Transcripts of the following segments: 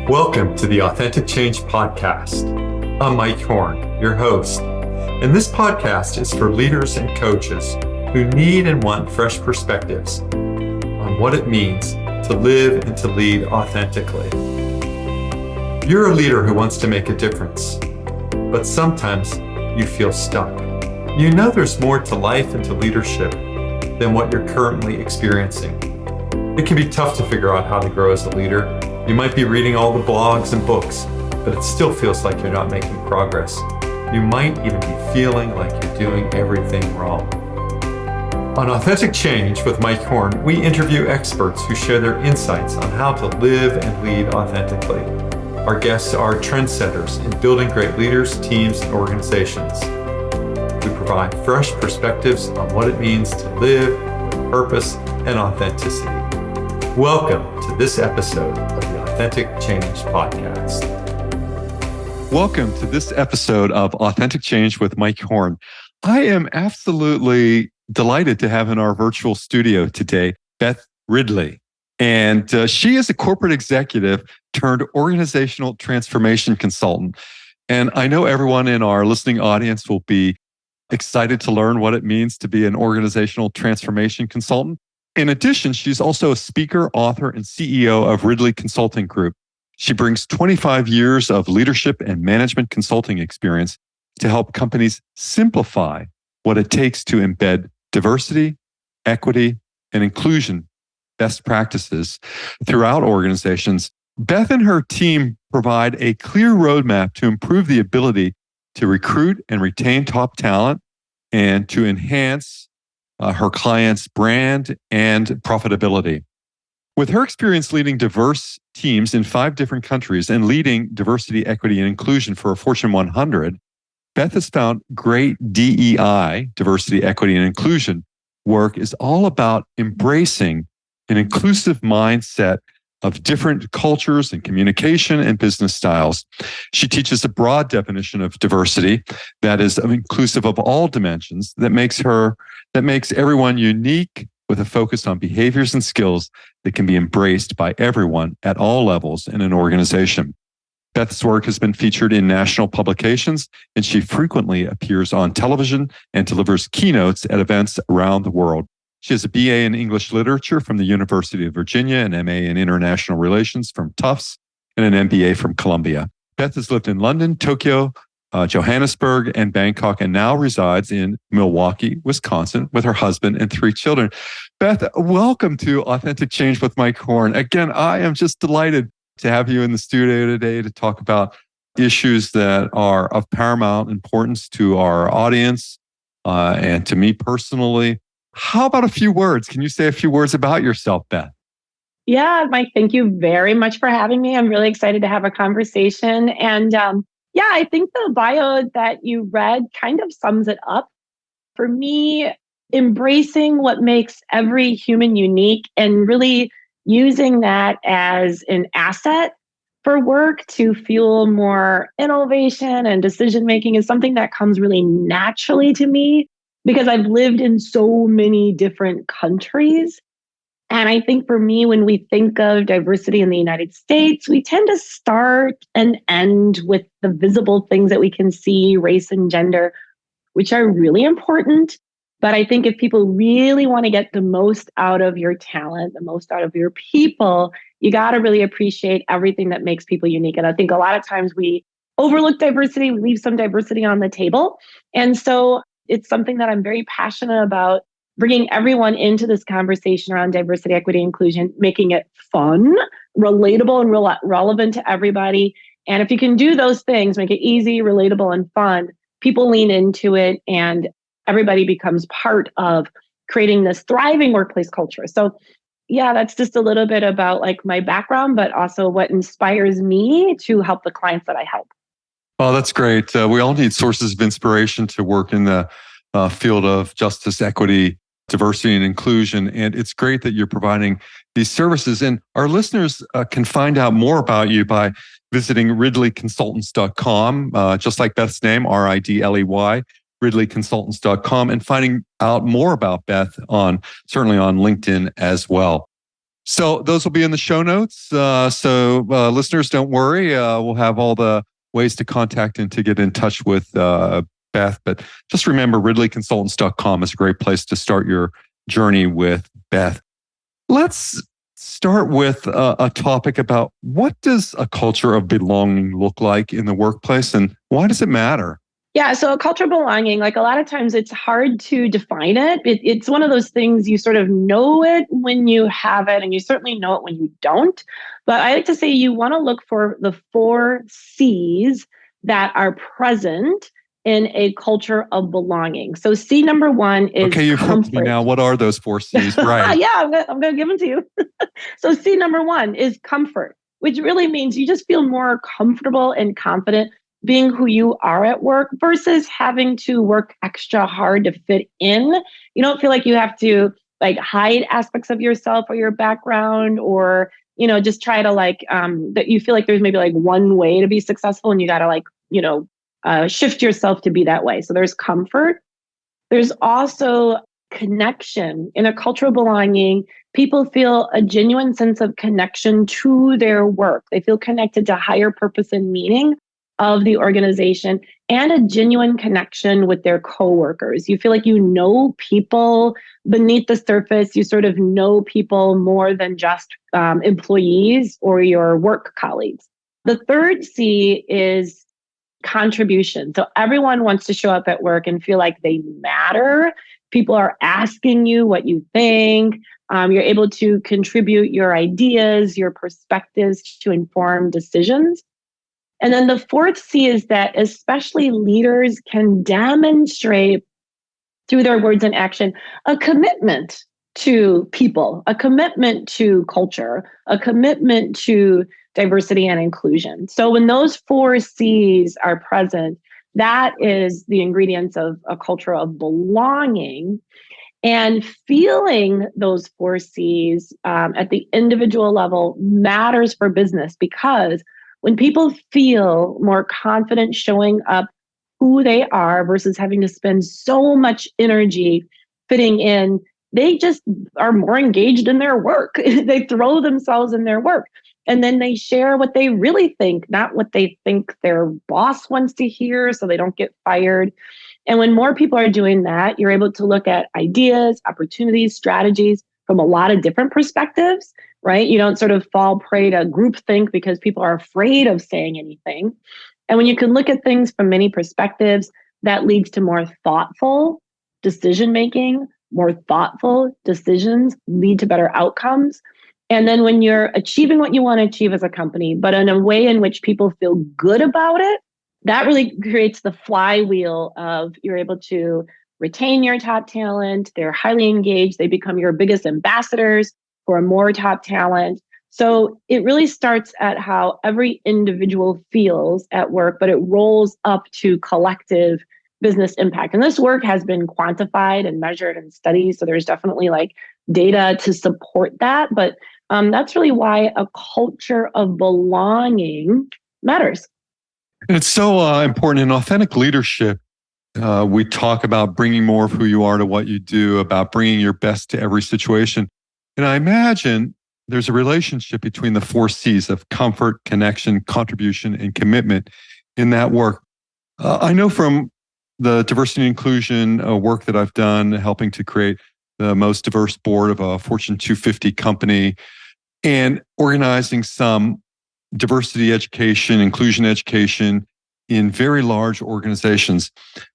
Welcome to the Authentic Change Podcast. I'm Mike Horn, your host, and this podcast is for leaders and coaches who need and want fresh perspectives on what it means to live and to lead authentically. You're a leader who wants to make a difference, but sometimes you feel stuck. You know there's more to life and to leadership than what you're currently experiencing. It can be tough to figure out how to grow as a leader. You might be reading all the blogs and books, but it still feels like you're not making progress. You might even be feeling like you're doing everything wrong. On Authentic Change with Mike Horn, we interview experts who share their insights on how to live and lead authentically. Our guests are trendsetters in building great leaders, teams, and organizations. We provide fresh perspectives on what it means to live with purpose and authenticity. Welcome to this episode of the Authentic Change Podcast. Welcome to this episode of Authentic Change with Mike Horn. I am absolutely delighted to have in our virtual studio today, Beth Ridley. And she is a corporate executive turned organizational transformation consultant. And I know everyone in our listening audience will be excited to learn what it means to be an organizational transformation consultant. In addition, she's also a speaker, author, and CEO of Ridley Consulting Group. She brings 25 years of leadership and management consulting experience to help companies simplify what it takes to embed diversity, equity, and inclusion best practices throughout organizations. Beth and her team provide a clear roadmap to improve the ability to recruit and retain top talent and to enhance her clients' brand and profitability. With her experience leading diverse teams in 5 different countries and leading diversity, equity, and inclusion for a Fortune 100, Beth has found great DEI, diversity, equity, and inclusion work is all about embracing an inclusive mindset of different cultures and communication and business styles. She teaches a broad definition of diversity that is inclusive of all dimensions, that makes everyone unique with a focus on behaviors and skills that can be embraced by everyone at all levels in an organization. Beth's work has been featured in national publications, and she frequently appears on television and delivers keynotes at events around the world. She has a BA in English Literature from the University of Virginia, an MA in International Relations from Tufts, and an MBA from Columbia. Beth has lived in London, Tokyo, Johannesburg, and Bangkok, and now resides in Milwaukee, Wisconsin, with her husband and 3 children. Beth, welcome to Authentic Change with Mike Horn. Again, I am just delighted to have you in the studio today to talk about issues that are of paramount importance to our audience and to me personally. How about a few words? Can you say a few words about yourself, Beth? Yeah, Mike, thank you very much for having me. I'm really excited to have a conversation. And I think the bio that you read kind of sums it up. For me, embracing what makes every human unique and really using that as an asset for work to fuel more innovation and decision making is something that comes really naturally to me because I've lived in so many different countries. And I think for me, when we think of diversity in the United States, we tend to start and end with the visible things that we can see, race and gender, which are really important. But I think if people really want to get the most out of your talent, the most out of your people, you got to really appreciate everything that makes people unique. And I think a lot of times we overlook diversity, we leave some diversity on the table. And so it's something that I'm very passionate about, bringing everyone into this conversation around diversity, equity, inclusion, making it fun, relatable, and relevant to everybody. And if you can do those things, make it easy, relatable, and fun, people lean into it and everybody becomes part of creating this thriving workplace culture. So yeah, that's just a little bit about like my background, but also what inspires me to help the clients that I help. Well, that's great. We all need sources of inspiration to work in the field of justice, equity, diversity, and inclusion. And it's great that you're providing these services. And our listeners can find out more about you by visiting ridleyconsultants.com, just like Beth's name, RIDLEY, ridleyconsultants.com, and finding out more about Beth certainly on LinkedIn as well. So those will be in the show notes. So listeners, don't worry. We'll have all the ways to contact and to get in touch with Beth. But just remember, RidleyConsultants.com is a great place to start your journey with Beth. Let's start with a topic about what does a culture of belonging look like in the workplace and why does it matter? Yeah, so a culture of belonging, like a lot of times it's hard to define it. It's one of those things you sort of know it when you have it, and you certainly know it when you don't. But I like to say you want to look for the 4 C's that are present in a culture of belonging. So C number 1 is okay, you've hooked me now. What are those 4 C's? Right. Yeah, I'm gonna give them to you. So C number 1 is comfort, which really means you just feel more comfortable and confident being who you are at work versus having to work extra hard to fit in. You don't feel like you have to like hide aspects of yourself or your background, or just try to that you feel like there's maybe like one way to be successful and you got to shift yourself to be that way. So there's comfort. There's also connection. In a cultural belonging, people feel a genuine sense of connection to their work. They feel connected to higher purpose and meaning of the organization and a genuine connection with their coworkers. You feel like you know people beneath the surface. You sort of know people more than just employees or your work colleagues. The third C is contribution. So everyone wants to show up at work and feel like they matter. People are asking you what you think. You're able to contribute your ideas, your perspectives to inform decisions. And then the fourth C is that especially leaders can demonstrate through their words and action a commitment to people, a commitment to culture, a commitment to diversity and inclusion. So when those 4 C's are present, that is the ingredients of a culture of belonging. And feeling those 4 C's at the individual level matters for business, because when people feel more confident showing up who they are versus having to spend so much energy fitting in, they just are more engaged in their work. They throw themselves in their work. And then they share what they really think, not what they think their boss wants to hear so they don't get fired. And when more people are doing that, you're able to look at ideas, opportunities, strategies from a lot of different perspectives, right? You don't sort of fall prey to groupthink because people are afraid of saying anything. And when you can look at things from many perspectives, that leads to more thoughtful decision making. More thoughtful decisions lead to better outcomes. And then when you're achieving what you want to achieve as a company, but in a way in which people feel good about it, that really creates the flywheel of you're able to retain your top talent. They're highly engaged. They become your biggest ambassadors for more top talent. So it really starts at how every individual feels at work, but it rolls up to collective business impact. And this work has been quantified and measured and studied. So there's definitely like data to support that. But that's really why a culture of belonging matters. And it's so important in authentic leadership. We talk about bringing more of who you are to what you do, about bringing your best to every situation. And I imagine there's a relationship between the 4 C's of comfort, connection, contribution, and commitment in that work. I know from the diversity and inclusion work that I've done, helping to create the most diverse board of a Fortune 250 company and organizing some diversity education, inclusion education in very large organizations.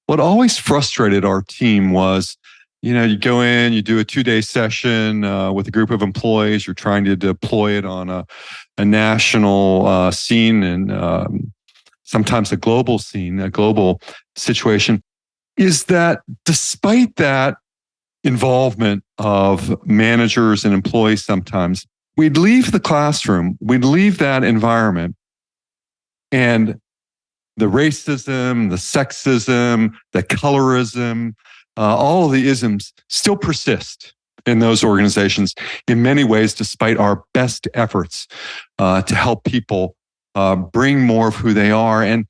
What always frustrated our team was, you go in, you do a 2-day session with a group of employees, you're trying to deploy it on a national scene and sometimes a global scene, a global situation, is that despite that involvement of managers and employees sometimes, we'd leave the classroom, we'd leave that environment, and the racism, the sexism, the colorism, all of the isms still persist in those organizations in many ways, despite our best efforts to help people bring more of who they are. And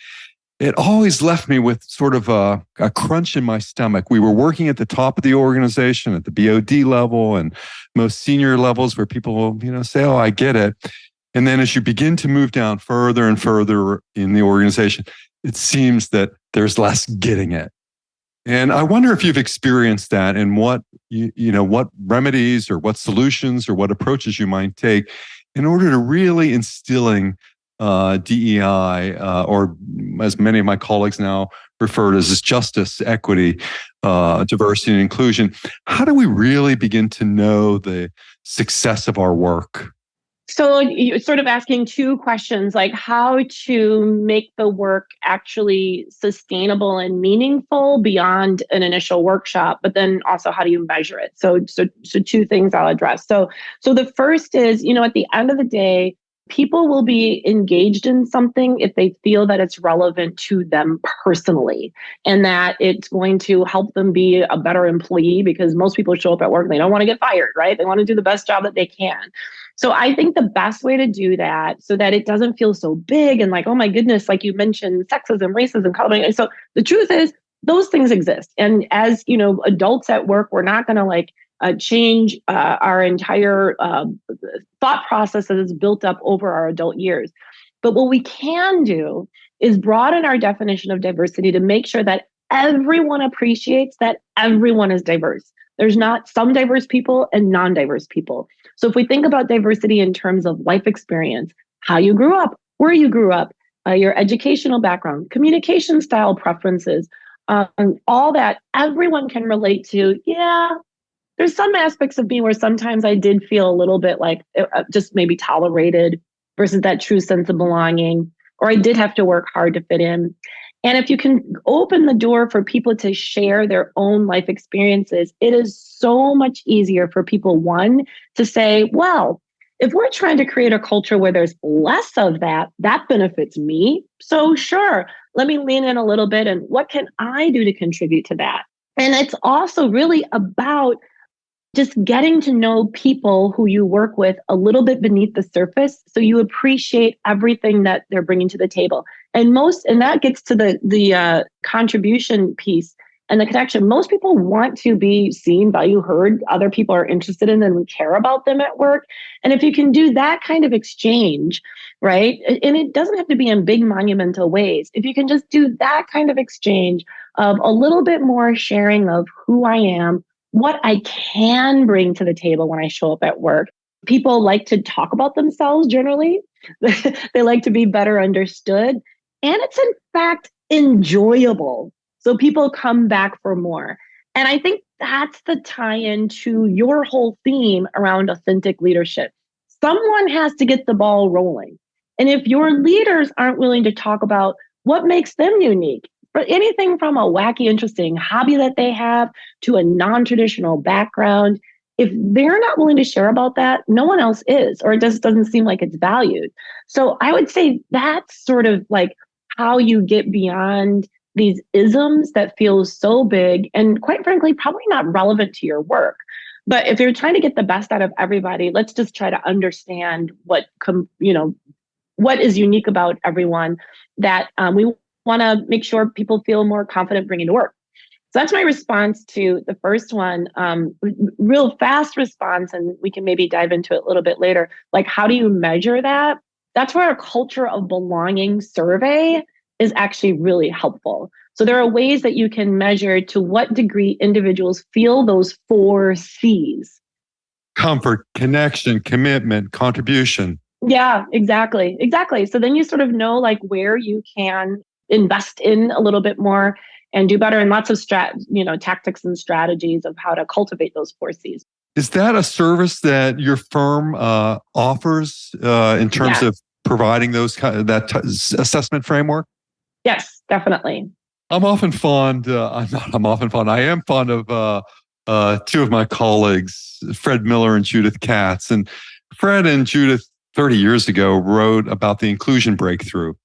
it always left me with sort of a crunch in my stomach. We were working at the top of the organization, at the BOD level and most senior levels, where people will, say, "Oh, I get it." And then as you begin to move down further and further in the organization, it seems that there's less getting it. And I wonder if you've experienced that, and what what remedies or what solutions or what approaches you might take in order to really instilling DEI, or as many of my colleagues now refer to as justice, equity, diversity, and inclusion. How do we really begin to know the success of our work? So you're sort of asking two questions, like how to make the work actually sustainable and meaningful beyond an initial workshop, but then also how do you measure it? So two things I'll address. So the first is, at the end of the day, people will be engaged in something if they feel that it's relevant to them personally and that it's going to help them be a better employee, because most people show up at work and they don't want to get fired, right? They want to do the best job that they can. So I think the best way to do that, so that it doesn't feel so big and like, oh my goodness, like you mentioned, sexism, racism, color. So the truth is, those things exist. And as adults at work, we're not going to change our entire thought process that is built up over our adult years. But what we can do is broaden our definition of diversity to make sure that everyone appreciates that everyone is diverse. There's not some diverse people and non-diverse people. So if we think about diversity in terms of life experience, how you grew up, where you grew up, your educational background, communication style preferences, all that, everyone can relate to. Yeah, there's some aspects of me where sometimes I did feel a little bit like just maybe tolerated versus that true sense of belonging, or I did have to work hard to fit in. And if you can open the door for people to share their own life experiences, it is so much easier for people, one, to say, well, if we're trying to create a culture where there's less of that, that benefits me. So sure, let me lean in a little bit, and what can I do to contribute to that? And it's also really about just getting to know people who you work with a little bit beneath the surface, so you appreciate everything that they're bringing to the table. And that gets to the contribution piece and the connection. Most people want to be seen, valued, heard. Other people are interested in them and care about them at work. And if you can do that kind of exchange, right? And it doesn't have to be in big monumental ways. If you can just do that kind of exchange of a little bit more sharing of who I am, what I can bring to the table when I show up at work. People like to talk about themselves generally. They like to be better understood. And it's in fact enjoyable. So people come back for more. And I think that's the tie-in to your whole theme around authentic leadership. Someone has to get the ball rolling. And if your leaders aren't willing to talk about what makes them unique, but anything from a wacky, interesting hobby that they have to a non-traditional background, if they're not willing to share about that, no one else is, or it just doesn't seem like it's valued. So I would say that's sort of like how you get beyond these isms that feel so big and, quite frankly, probably not relevant to your work. But if you're trying to get the best out of everybody, let's just try to understand what is unique about everyone that we want to make sure people feel more confident bringing to work. So that's my response to the first one. Real fast response, and we can maybe dive into it a little bit later. Like, how do you measure that? That's where a culture of belonging survey is actually really helpful. So there are ways that you can measure to what degree individuals feel those 4 C's. Comfort, connection, commitment, contribution. Yeah, exactly. So then you sort of know like where you can invest in a little bit more and do better, and lots of tactics and strategies of how to cultivate those 4 C's. Is that a service that your firm offers in terms of providing assessment framework? Yes, definitely. I am fond of 2 of my colleagues, Fred Miller and Judith Katz. And Fred and Judith 30 years ago wrote about the inclusion breakthrough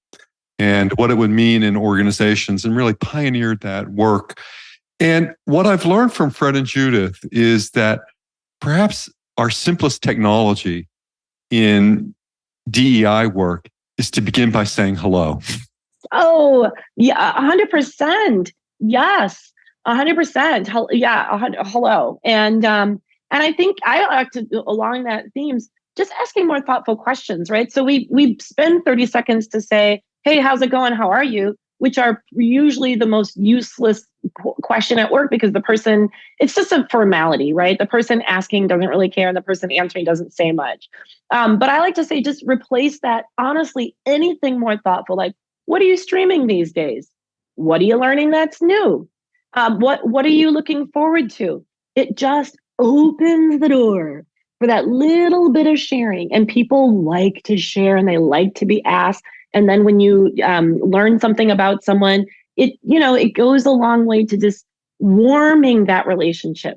and what it would mean in organizations, and really pioneered that work. And what I've learned from Fred and Judith is that perhaps our simplest technology in DEI work is to begin by saying hello. Oh, yeah, 100%. Yes, 100%. Yeah, hello. And I think I like to, along that themes, just asking more thoughtful questions, right? So we spend 30 seconds to say, "Hey, how's it going? How are you?" Which are usually the most useless question at work because the person, it's just a formality, right? The person asking doesn't really care, and the person answering doesn't say much. But I like to say, just replace that. Honestly, anything more thoughtful, like, what are you streaming these days? What are you learning that's new? What are you looking forward to? It just opens the door for that little bit of sharing. And people like to share and they like to be asked. And then when you learn something about someone, it goes a long way to just warming that relationship.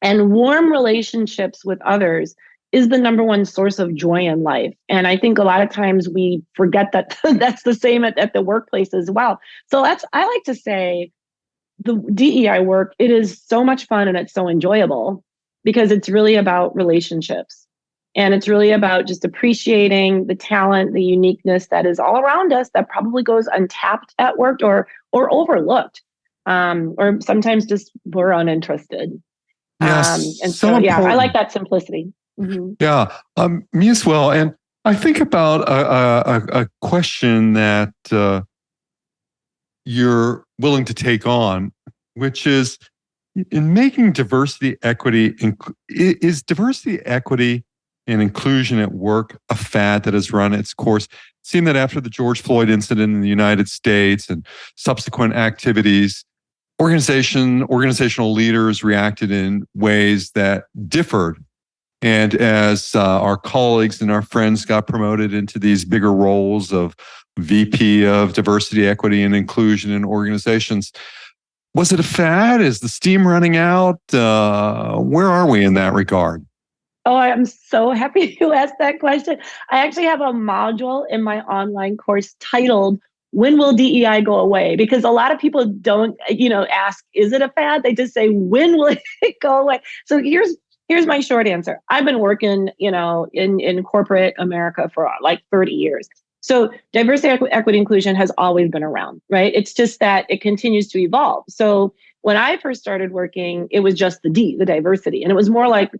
And warm relationships with others is the number one source of joy in life. And I think a lot of times we forget that that's the same at the workplace as well. So I like to say, the DEI work, it is so much fun and it's so enjoyable because it's really about relationships. And it's really about just appreciating the talent, the uniqueness that is all around us that probably goes untapped at work or overlooked. Or sometimes just we're uninterested. Yes, And so so, yeah, I like important. that simplicity. Mm-hmm. Yeah, me as well. And I think about a question that you're willing to take on, which is in making diversity, equity, is diversity, equity, and inclusion at work a fad that has run its course? It seemed that after the George Floyd incident in the United States and subsequent activities, organizational leaders reacted in ways that differed. And as our colleagues and our friends got promoted into these bigger roles of VP of diversity, equity, and inclusion in organizations, was it a fad? Is the steam running out? Where are we in that regard? Oh, I'm so happy you asked that question. I actually have a module in my online course titled, "When Will DEI Go Away?" Because a lot of people don't, ask, is it a fad? They just say, when will it go away? So here's my short answer. I've been working, in corporate America for like 30 years. So diversity, equity, inclusion has always been around, right? It's just that it continues to evolve. So when I first started working, it was just the diversity. And it was more like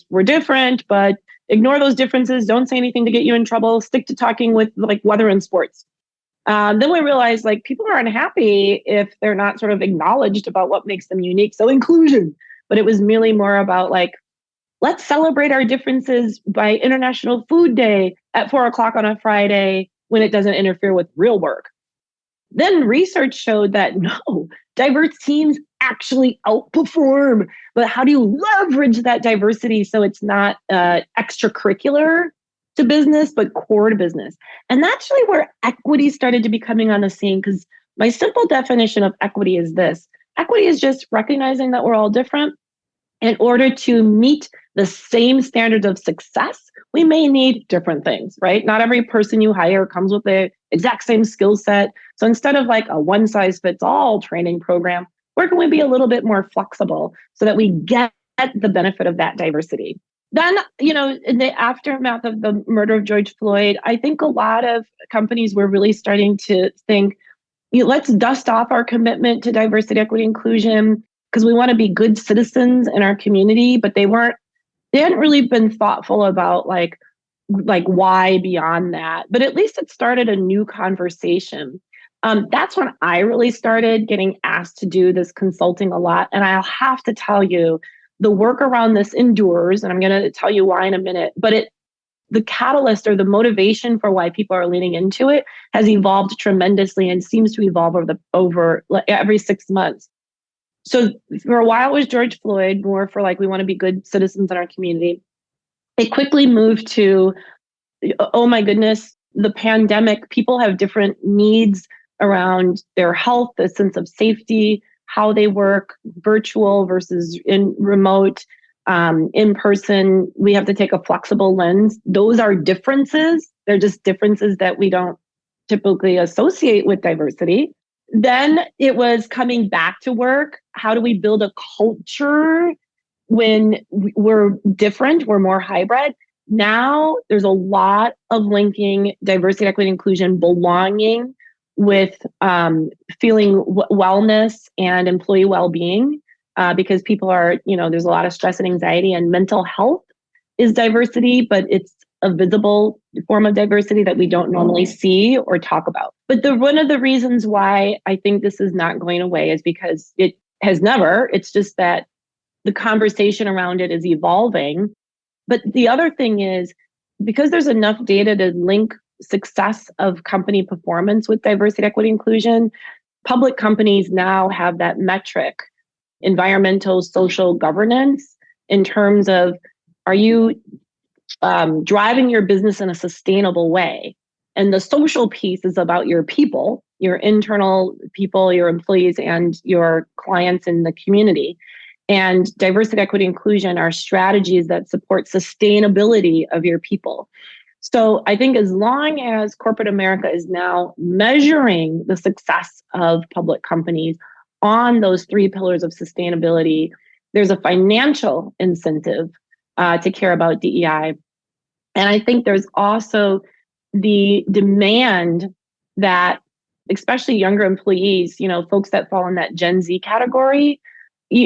we're different, but ignore those differences. Don't say anything to get you in trouble. Stick to talking with like weather and sports. Then we realized like people are unhappy if they're not sort of acknowledged about what makes them unique. So inclusion, but it was merely more about like, let's celebrate our differences by International Food Day at 4 o'clock on a Friday when it doesn't interfere with real work. Then research showed that no, diverse teams actually outperform. But how do you leverage that diversity so it's not extracurricular to business, but core to business? And that's really where equity started to be coming on the scene, because my simple definition of equity is this. Equity is just recognizing that we're all different. In order to meet the same standards of success, we may need different things, right? Not every person you hire comes with the exact same skill set. So instead of like a one size fits all training program, where can we be a little bit more flexible so that we get the benefit of that diversity? Then, in the aftermath of the murder of George Floyd, I think a lot of companies were really starting to think, let's dust off our commitment to diversity, equity, inclusion, because we want to be good citizens in our community, but they hadn't really been thoughtful about like why beyond that. But at least it started a new conversation. That's when I really started getting asked to do this consulting a lot. And I'll have to tell you, the work around this endures, and I'm going to tell you why in a minute, but the catalyst or the motivation for why people are leaning into it has evolved tremendously and seems to evolve over every 6 months. So for a while it was George Floyd, more for like, we want to be good citizens in our community. It quickly moved to, oh my goodness, the pandemic. People have different needs around their health, the sense of safety, how they work, virtual versus in remote, in person. We have to take a flexible lens. Those are differences. They're just differences that we don't typically associate with diversity. Then it was coming back to work. How do we build a culture when we're different, we're more hybrid? Now there's a lot of linking diversity, equity, inclusion, belonging with feeling wellness and employee well-being, because people are, there's a lot of stress and anxiety, and mental health is diversity, but it's a visible form of diversity that we don't normally see or talk about. But one of the reasons why I think this is not going away is because it has never. It's just that the conversation around it is evolving. But the other thing is, because there's enough data to link success of company performance with diversity, equity, inclusion, public companies now have that metric, environmental, social governance, in terms of, are you driving your business in a sustainable way? And the social piece is about your people, your internal people, your employees, and your clients in the community. And diversity, equity, inclusion are strategies that support sustainability of your people. So I think as long as corporate America is now measuring the success of public companies on those three pillars of sustainability, there's a financial incentive to care about DEI. And I think there's also the demand that, especially younger employees, folks that fall in that Gen Z category,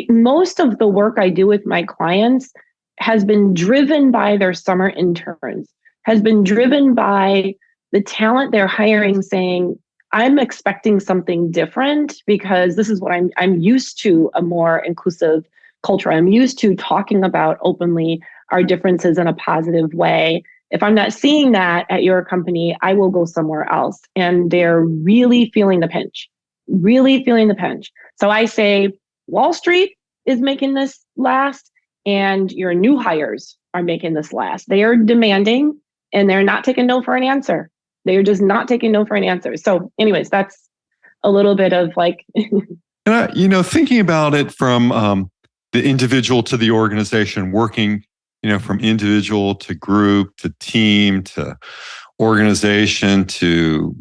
most of the work I do with my clients has been driven by their summer interns, has been driven by the talent they're hiring saying, I'm expecting something different because this is what I'm used to, a more inclusive culture. I'm used to talking about openly our differences in a positive way. If I'm not seeing that at your company, I will go somewhere else. And they're really feeling the pinch, really feeling the pinch. So I say, Wall Street is making this last, and your new hires are making this last. They are demanding, and they're not taking no for an answer. They're just not taking no for an answer. So anyways, that's a little bit of like... Thinking about it from the individual to the organization, working, from individual to group to team to organization to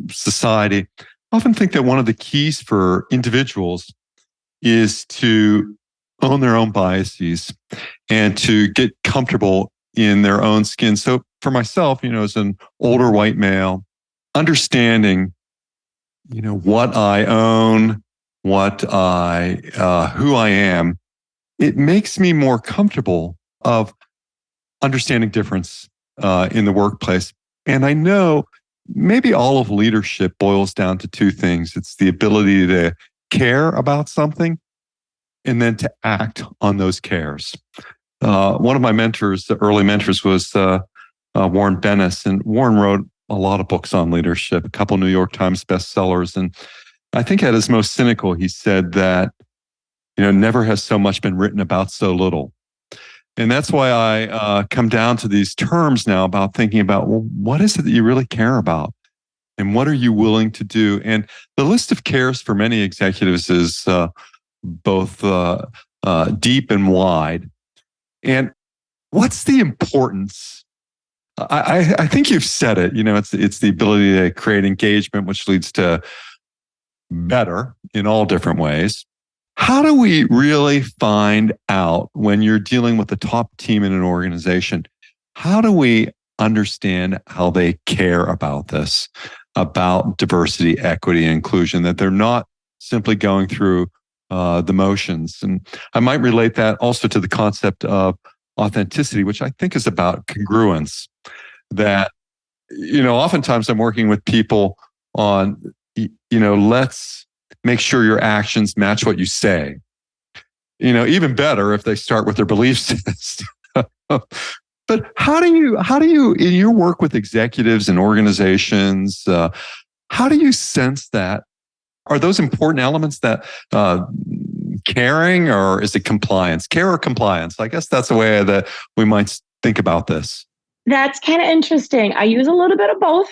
society, I often think that one of the keys for individuals is to own their own biases and to get comfortable in their own skin. So for myself, as an older white male, understanding, what I own, who I am, it makes me more comfortable of understanding difference in the workplace. And I know maybe all of leadership boils down to two things. It's the ability to care about something and then to act on those cares. One of my mentors, the early mentors, was Warren Bennis. And Warren wrote a lot of books on leadership, a couple New York Times bestsellers. And I think at his most cynical, he said that, never has so much been written about so little. And that's why I come down to these terms now about thinking about, well, what is it that you really care about? And what are you willing to do? And the list of cares for many executives is both deep and wide. And what's the importance? I think you've said it. It's the ability to create engagement, which leads to better in all different ways. How do we really find out when you're dealing with the top team in an organization? How do we understand how they care about this, about diversity, equity, and inclusion, that they're not simply going through the motions? And I might relate that also to the concept of authenticity, which I think is about congruence. That, oftentimes I'm working with people on, let's make sure your actions match what you say. Even better if they start with their belief system. But how do you, in your work with executives and organizations, how do you sense that? Are those important elements that caring, or is it compliance? Care or compliance? I guess that's the way that we might think about this. That's kind of interesting. I use a little bit of both.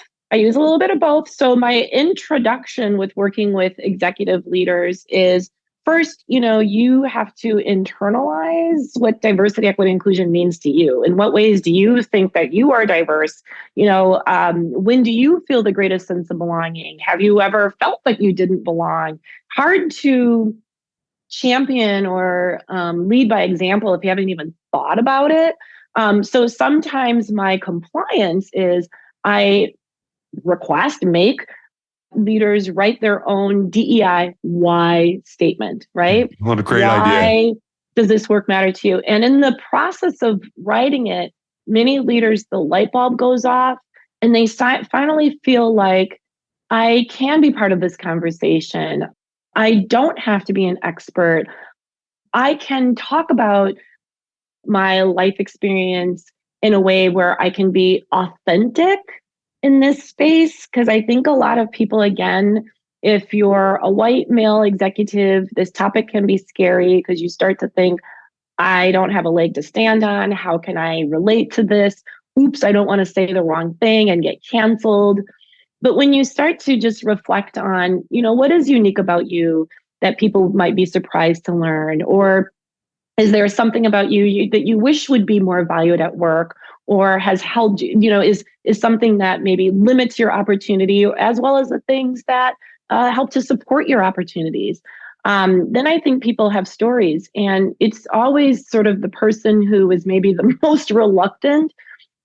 So my introduction with working with executive leaders is, first, you have to internalize what diversity, equity, inclusion means to you. In what ways do you think that you are diverse? When do you feel the greatest sense of belonging? Have you ever felt like you didn't belong? Hard to champion or lead by example if you haven't even thought about it. So sometimes my compliance is I make leaders write their own DEI why statement, right? What a great idea. Why does this work matter to you? And in the process of writing it, many leaders, the light bulb goes off and they finally feel like I can be part of this conversation. I don't have to be an expert. I can talk about my life experience in a way where I can be authentic in this space. Because I think a lot of people, again, if you're a white male executive, this topic can be scary because you start to think, I don't have a leg to stand on. How can I relate to this? Oops, I don't want to say the wrong thing and get canceled. But when you start to just reflect on, what is unique about you that people might be surprised to learn, or is there something about you that you wish would be more valued at work, or has held you, is something that maybe limits your opportunity, as well as the things that help to support your opportunities? Then I think people have stories, and it's always sort of the person who is maybe the most reluctant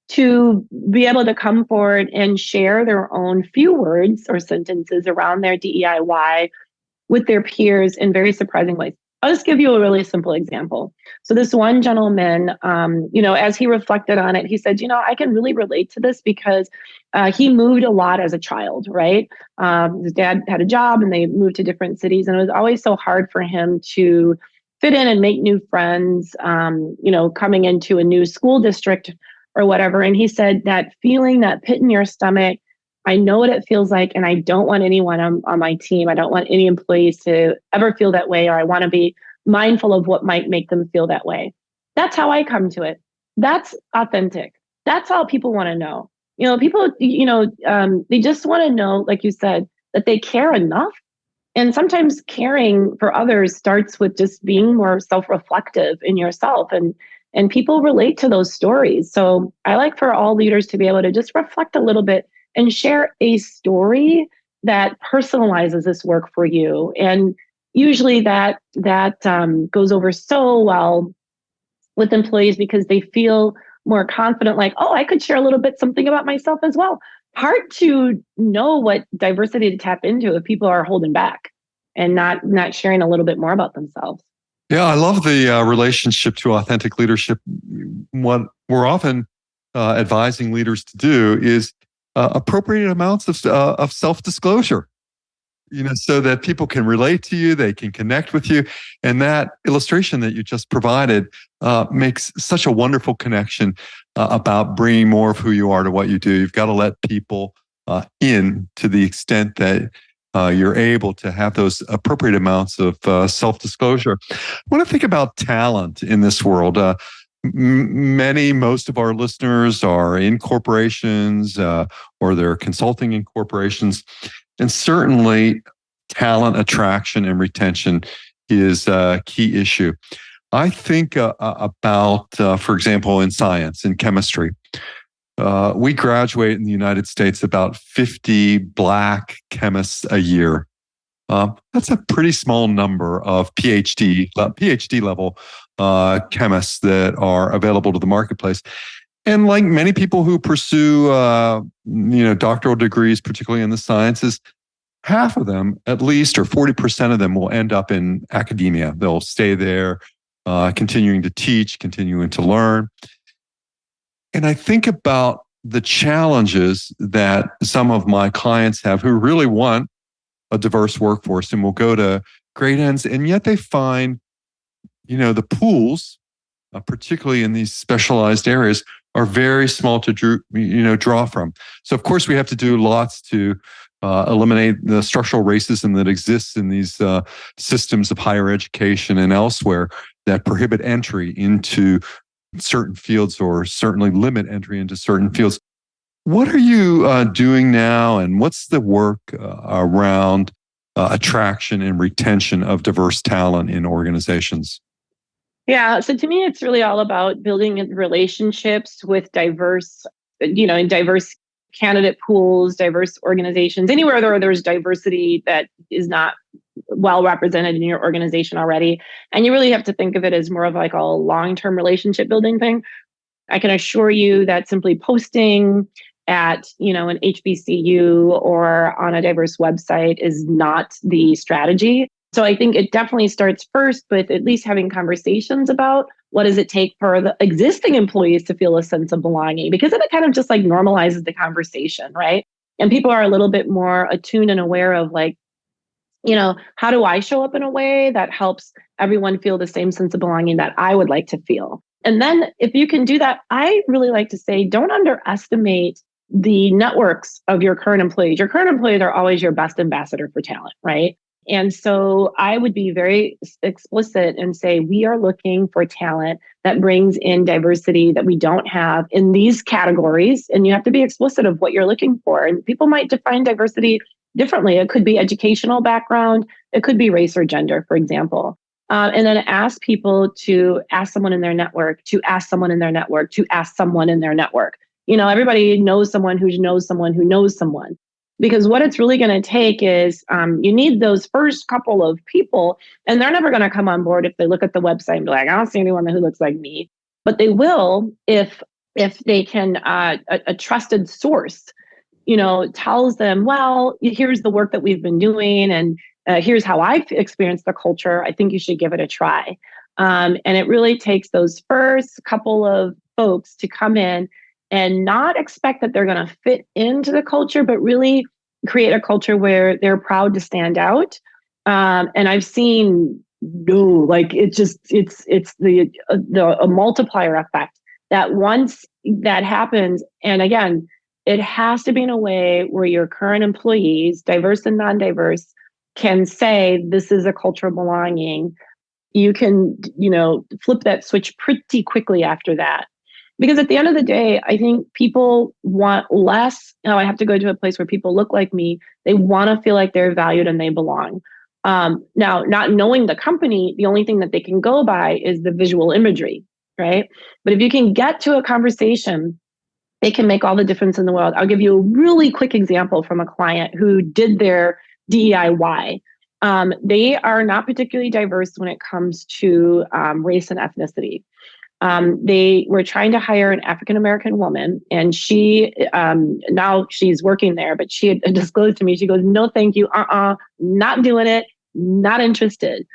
to be able to come forward and share their own few words or sentences around their DEI why with their peers in very surprising ways. I'll just give you a really simple example. So this one gentleman, as he reflected on it, he said, I can really relate to this because he moved a lot as a child, right? His dad had a job and they moved to different cities, and it was always so hard for him to fit in and make new friends, coming into a new school district or whatever. And he said that feeling, that pit in your stomach, I know what it feels like, and I don't want anyone on my team. I don't want any employees to ever feel that way, or I want to be mindful of what might make them feel that way. That's how I come to it. That's authentic. That's all people want to know. People, they just want to know, like you said, that they care enough. And sometimes caring for others starts with just being more self-reflective in yourself, and people relate to those stories. So I like for all leaders to be able to just reflect a little bit and share a story that personalizes this work for you. And usually that goes over so well with employees because they feel more confident, like, oh, I could share a little bit something about myself as well. Hard to know what diversity to tap into if people are holding back and not sharing a little bit more about themselves. Yeah, I love the relationship to authentic leadership. What we're often advising leaders to do is appropriate amounts of self-disclosure, so that people can relate to you, they can connect with you. And that illustration that you just provided makes such a wonderful connection about bringing more of who you are to what you do. You've got to let people in to the extent that you're able to have those appropriate amounts of self-disclosure. I want to think about talent in this world. Most of our listeners are in corporations or they're consulting in corporations. And certainly talent attraction and retention is a key issue. I think about, for example, in science, in chemistry, we graduate in the United States about 50 Black chemists a year. That's a pretty small number of PhD level chemists that are available to the marketplace. And like many people who pursue, doctoral degrees, particularly in the sciences, half of them, at least, or 40% of them will end up in academia. They'll stay there, continuing to teach, continuing to learn. And I think about the challenges that some of my clients have who really want a diverse workforce and will go to great ends, and yet they find, the pools, particularly in these specialized areas, are very small to draw from. So of course we have to do lots to eliminate the structural racism that exists in these systems of higher education and elsewhere that prohibit entry into certain fields or certainly limit entry into certain fields. What are you doing now, and what's the work around attraction and retention of diverse talent in organizations? Yeah, so to me, it's really all about building relationships with diverse candidate pools, diverse organizations, anywhere there's diversity that is not well represented in your organization already. And you really have to think of it as more of like a long-term relationship building thing. I can assure you that simply posting at, an HBCU or on a diverse website is not the strategy. So I think it definitely starts first with at least having conversations about what does it take for the existing employees to feel a sense of belonging, because then it kind of just like normalizes the conversation, right? And people are a little bit more attuned and aware of like, how do I show up in a way that helps everyone feel the same sense of belonging that I would like to feel? And then if you can do that, I really like to say, don't underestimate the networks of your current employees. Your current employees are always your best ambassador for talent, right? And so I would be very explicit and say, we are looking for talent that brings in diversity that we don't have in these categories. And you have to be explicit of what you're looking for. And people might define diversity differently. It could be educational background. It could be race or gender, for example. And then ask people to ask someone in their network, to ask someone in their network, to ask someone in their network. Everybody knows someone who knows someone who knows someone. Because what it's really going to take is you need those first couple of people, and they're never going to come on board if they look at the website and be like, I don't see anyone who looks like me. But they will if they can, a trusted source, tells them, well, here's the work that we've been doing, and here's how I've experienced the culture. I think you should give it a try. And it really takes those first couple of folks to come in and not expect that they're going to fit into the culture, but really create a culture where they're proud to stand out. And I've seen, it's a multiplier effect that once that happens, and again, it has to be in a way where your current employees, diverse and non-diverse, can say, this is a culture of belonging. You can, flip that switch pretty quickly after that. Because at the end of the day, I think people want less. I have to go to a place where people look like me. They want to feel like they're valued and they belong. Now, not knowing the company, the only thing that they can go by is the visual imagery, right? But if you can get to a conversation, it can make all the difference in the world. I'll give you a really quick example from a client who did their DEI. They are not particularly diverse when it comes to race and ethnicity. They were trying to hire an African-American woman, and she, now she's working there, but she had disclosed to me, she goes, no, thank you. Not doing it. Not interested.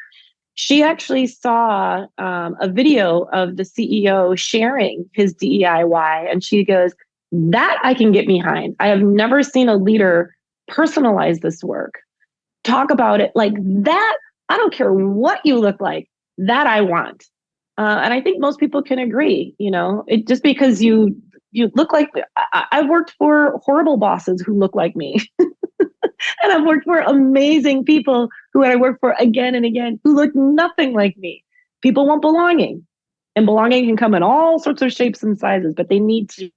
She actually saw a video of the CEO sharing his DEIY, and she goes, that I can get behind. I have never seen a leader personalize this work. Talk about it like that. I don't care what you look like. That I want. And I think most people can agree, it just because you look like, I've worked for horrible bosses who look like me. And I've worked for amazing people who I work for again and again who look nothing like me. People want belonging, and belonging can come in all sorts of shapes and sizes, but they need to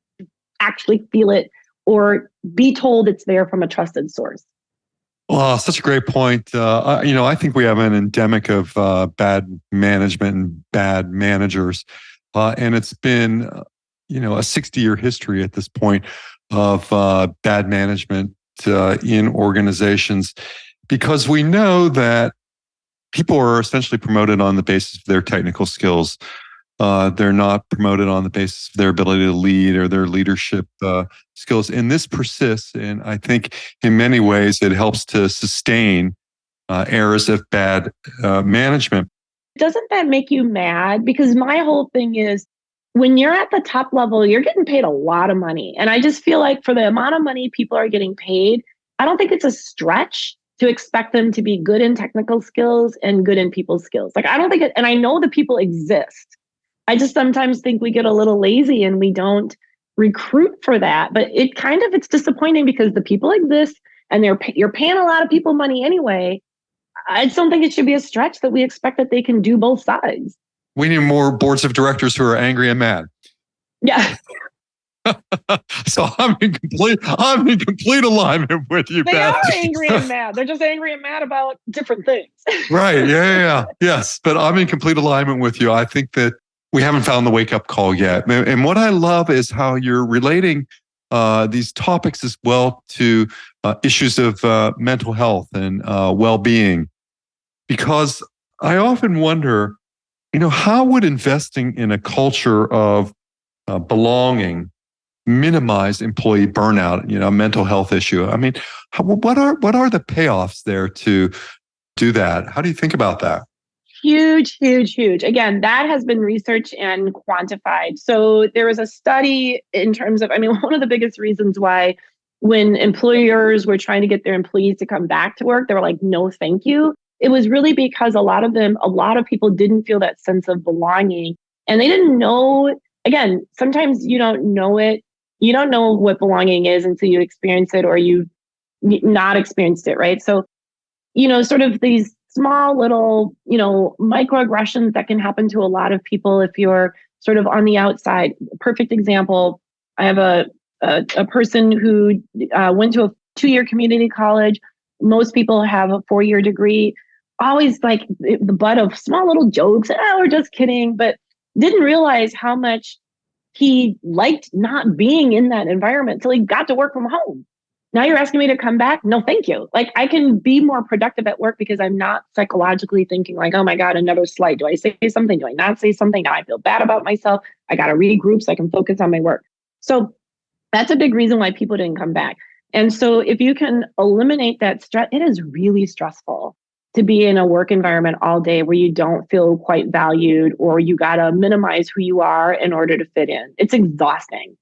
actually feel it or be told it's there from a trusted source. Well, such a great point. I think we have an endemic of bad management and bad managers. And it's been, a 60-year history at this point of bad management in organizations, because we know that people are essentially promoted on the basis of their technical skills. They're not promoted on the basis of their ability to lead or their leadership skills. And this persists. And I think in many ways, it helps to sustain eras of bad management. Doesn't that make you mad? Because my whole thing is, when you're at the top level, you're getting paid a lot of money. And I just feel like for the amount of money people are getting paid, I don't think it's a stretch to expect them to be good in technical skills and good in people skills. Like, I don't think it, and I know the people exist. I just sometimes think we get a little lazy and we don't recruit for that. But it's disappointing because the people exist and you're paying a lot of people money anyway. I just don't think it should be a stretch that we expect that they can do both sides. We need more boards of directors who are angry and mad. Yeah. So I'm in complete alignment with you, They Beth. are angry and mad. They're just angry and mad about different things. Right. Yeah. Yes. But I'm in complete alignment with you. I think that we haven't found the wake-up call yet. And what I love is how you're relating these topics as well to issues of mental health and well-being. Because I often wonder, how would investing in a culture of belonging minimize employee burnout, a mental health issue. I mean, what are the payoffs there to do that? How do you think about that? Huge, huge, huge. Again, that has been researched and quantified. So there was a study in terms of, one of the biggest reasons why when employers were trying to get their employees to come back to work, they were like, no, thank you. It was really because a lot of people didn't feel that sense of belonging, and they didn't know. Again, sometimes you don't know it. You don't know what belonging is until you experience it or you've not experienced it, right? So, sort of these small little, microaggressions that can happen to a lot of people if you're sort of on the outside. Perfect example. I have a person who went to a 2-year community college. Most people have a 4-year degree. Always like the butt of small little jokes. Oh, we're just kidding. But didn't realize how much he liked not being in that environment until he got to work from home. Now you're asking me to come back? No, thank you. Like, I can be more productive at work because I'm not psychologically thinking like, oh my God, another slide. Do I say something? Do I not say something? Now I feel bad about myself. I got to regroup so I can focus on my work. So that's a big reason why people didn't come back. And so if you can eliminate that stress, it is really stressful to be in a work environment all day where you don't feel quite valued, or you got to minimize who you are in order to fit in. It's exhausting.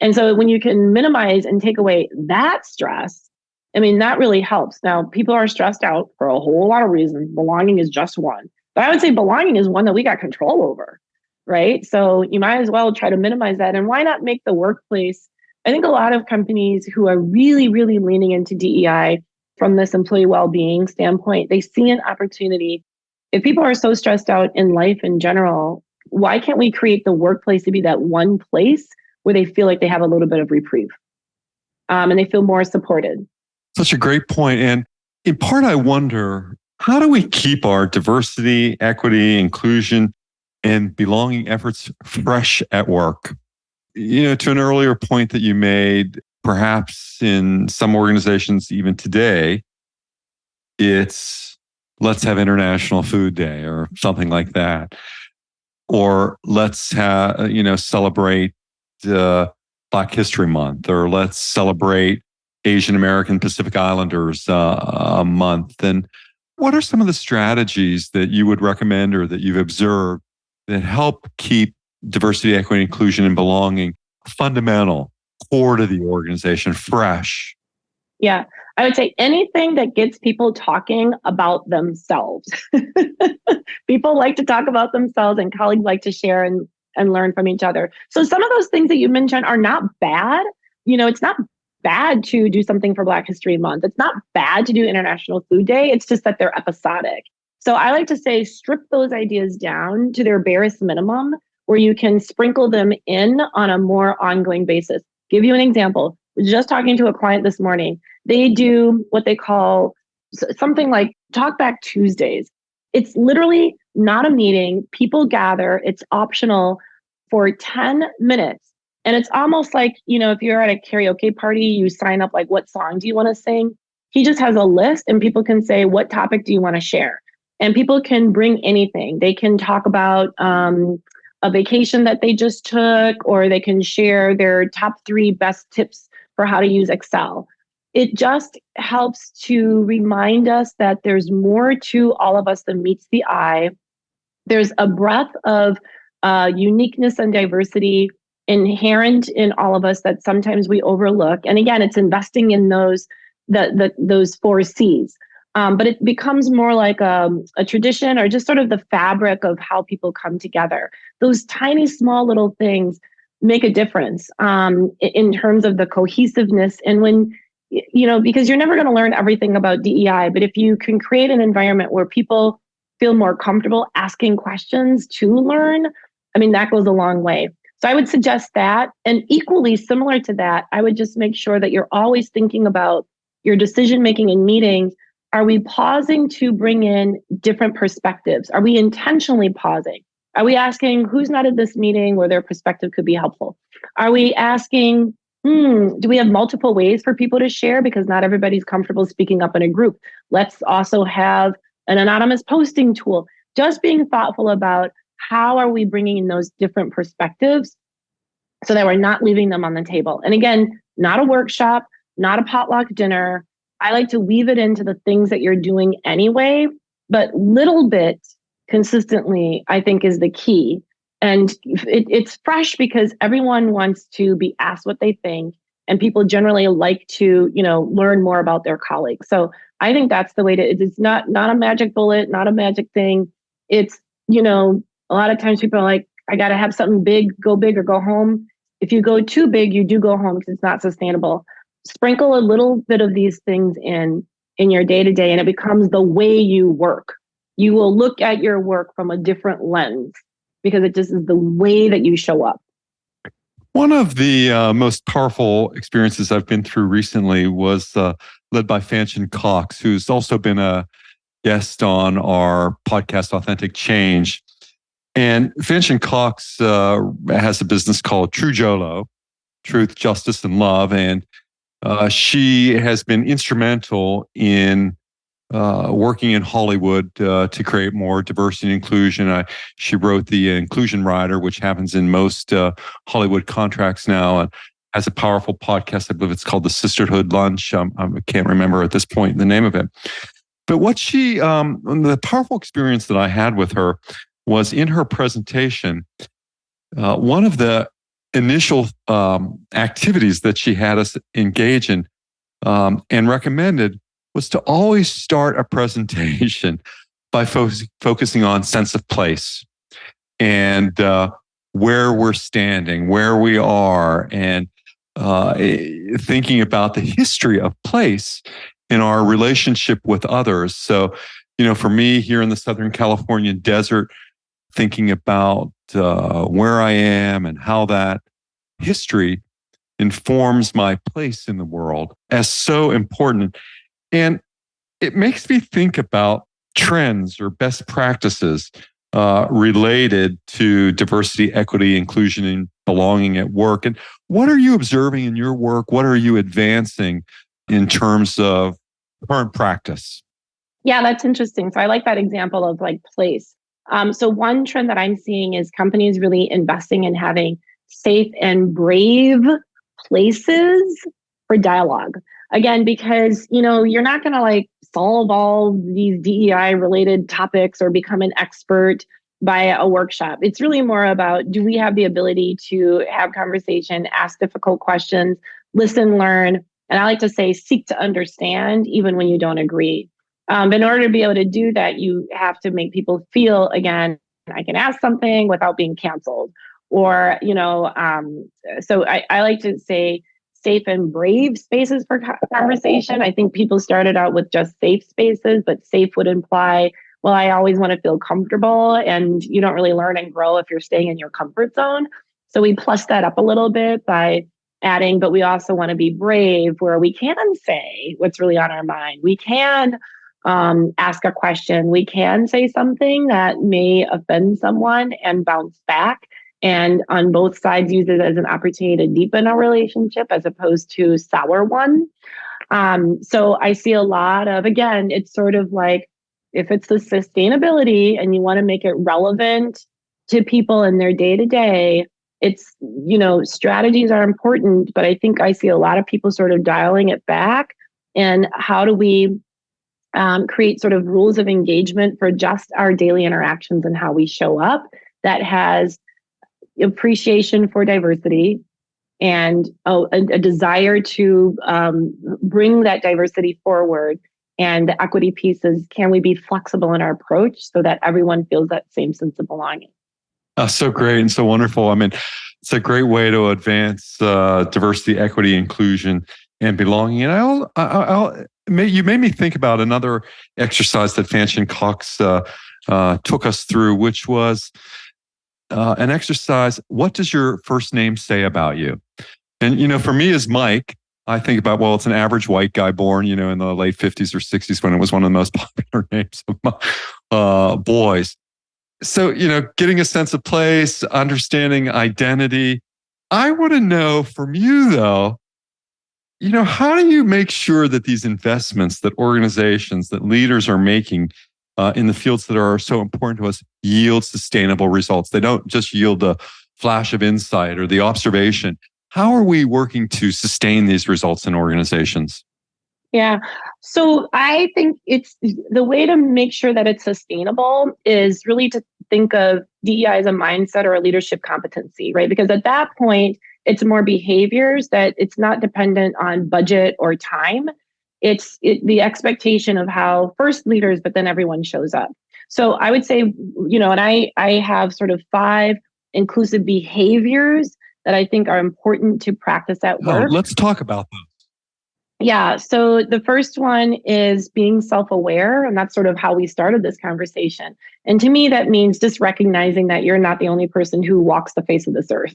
And so when you can minimize and take away that stress, that really helps. Now, people are stressed out for a whole lot of reasons. Belonging is just one. But I would say belonging is one that we got control over, right? So you might as well try to minimize that. And why not make the workplace? I think a lot of companies who are really, really leaning into DEI from this employee well-being standpoint, they see an opportunity. If people are so stressed out in life in general, why can't we create the workplace to be that one place where they feel like they have a little bit of reprieve and they feel more supported? Such a great point. And in part, I wonder, how do we keep our diversity, equity, inclusion, and belonging efforts fresh at work? To an earlier point that you made, perhaps in some organizations, even today, it's let's have International Food Day or something like that. Or let's have, celebrate Black History Month, or let's celebrate Asian American Pacific Islanders a month. And what are some of the strategies that you would recommend or that you've observed that help keep diversity, equity, inclusion, and belonging fundamental, core to the organization, fresh? Yeah, I would say anything that gets people talking about themselves. People like to talk about themselves, and colleagues like to share and learn from each other. So some of those things that you mentioned are not bad. It's not bad to do something for Black History Month. It's not bad to do International Food Day. It's just that they're episodic. So I like to say, strip those ideas down to their barest minimum, where you can sprinkle them in on a more ongoing basis. Give you an example. I was just talking to a client this morning. They do what they call something like Talkback Tuesdays. It's literally not a meeting. People gather. It's optional for 10 minutes. And it's almost like, if you're at a karaoke party, you sign up like, what song do you want to sing? He just has a list and people can say, what topic do you want to share? And people can bring anything. They can talk about a vacation that they just took, or they can share their top 3 best tips for how to use Excel. It just helps to remind us that there's more to all of us than meets the eye. There's a breadth of uniqueness and diversity inherent in all of us that sometimes we overlook. And again, it's investing in those 4 C's. But it becomes more like a tradition, or just sort of the fabric of how people come together. Those tiny, small little things make a difference in terms of the cohesiveness. And when, because you're never going to learn everything about DEI, but if you can create an environment where people feel more comfortable asking questions to learn, that goes a long way. So I would suggest that. And equally similar to that, I would just make sure that you're always thinking about your decision-making in meetings. Are we pausing to bring in different perspectives? Are we intentionally pausing? Are we asking who's not at this meeting where their perspective could be helpful? Are we asking, do we have multiple ways for people to share? Because not everybody's comfortable speaking up in a group. Let's also have an anonymous posting tool. Just being thoughtful about how are we bringing in those different perspectives so that we're not leaving them on the table. And again, not a workshop, not a potluck dinner. I like to weave it into the things that you're doing anyway, but little bit consistently, I think, is the key. And it's fresh because everyone wants to be asked what they think, and people generally like to, learn more about their colleagues. So I think that's the way to. It's not a magic bullet, not a magic thing. It's a lot of times people are like, I got to have something big or go home. If you go too big, you do go home because it's not sustainable. Sprinkle a little bit of these things in your day-to-day, and it becomes the way you work. You will look at your work from a different lens because it just is the way that you show up. One of the most powerful experiences I've been through recently was led by Fanchon Cox, who's also been a guest on our podcast, Authentic Change. And Fanchon Cox has a business called True Jolo, Truth, Justice, and Love. And she has been instrumental in working in Hollywood to create more diversity and inclusion. She wrote the Inclusion Rider, which happens in most Hollywood contracts now, and has a powerful podcast. I believe it's called The Sisterhood Lunch. I can't remember at this point the name of it. But what the powerful experience that I had with her was in her presentation. One of the initial activities that she had us engage in and recommended was to always start a presentation by focusing on sense of place and where we're standing, where we are, and thinking about the history of place in our relationship with others. So, for me here in the Southern California desert, thinking about where I am and how that history informs my place in the world as so important. And it makes me think about trends or best practices related to diversity, equity, inclusion, and belonging at work. And what are you observing in your work? What are you advancing in terms of current practice? Yeah, that's interesting. So I like that example of place. So one trend that I'm seeing is companies really investing in having safe and brave places for dialogue. Again, because, you're not going to solve all these DEI related topics or become an expert by a workshop. It's really more about, do we have the ability to have conversation, ask difficult questions, listen, learn, and I like to say, seek to understand even when you don't agree. But in order to be able to do that, you have to make people feel, again, I can ask something without being canceled. Or, so I like to say, safe and brave spaces for conversation. I think people started out with just safe spaces, but safe would imply, well, I always want to feel comfortable, and you don't really learn and grow if you're staying in your comfort zone. So we plus that up a little bit by adding, but we also want to be brave, where we can say what's really on our mind. We can ask a question. We can say something that may offend someone and bounce back. And on both sides, use it as an opportunity to deepen a relationship as opposed to sour one. So I see a lot of, again, it's sort of like, if it's the sustainability and you want to make it relevant to people in their day-to-day, it's, strategies are important, but I think I see a lot of people sort of dialing it back. And how do we create sort of rules of engagement for just our daily interactions and how we show up that has appreciation for diversity and a desire to bring that diversity forward. And the equity piece is, can we be flexible in our approach so that everyone feels that same sense of belonging? So great and so wonderful. I mean, it's a great way to advance diversity, equity, inclusion, and belonging. And you made me think about another exercise that Fanchon Cox took us through, which was an exercise. What does your first name say about you? And, for me as Mike, I think about, well, it's an average white guy born, in the late 50s or 60s when it was one of the most popular names of boys. So, getting a sense of place, understanding identity. I want to know from you, though, how do you make sure that these investments that organizations, that leaders are making in the fields that are so important to us yield sustainable results? They don't just yield a flash of insight or the observation. How are we working to sustain these results in organizations? Yeah. So I think it's the way to make sure that it's sustainable is really to think of DEI as a mindset or a leadership competency, right? Because at that point, it's more behaviors that it's not dependent on budget or time. It's the expectation of how first leaders, but then everyone shows up. So I would say, and I have sort of 5 inclusive behaviors that I think are important to practice at work. Let's talk about those. Yeah. So the first one is being self-aware. And that's sort of how we started this conversation. And to me, that means just recognizing that you're not the only person who walks the face of this earth.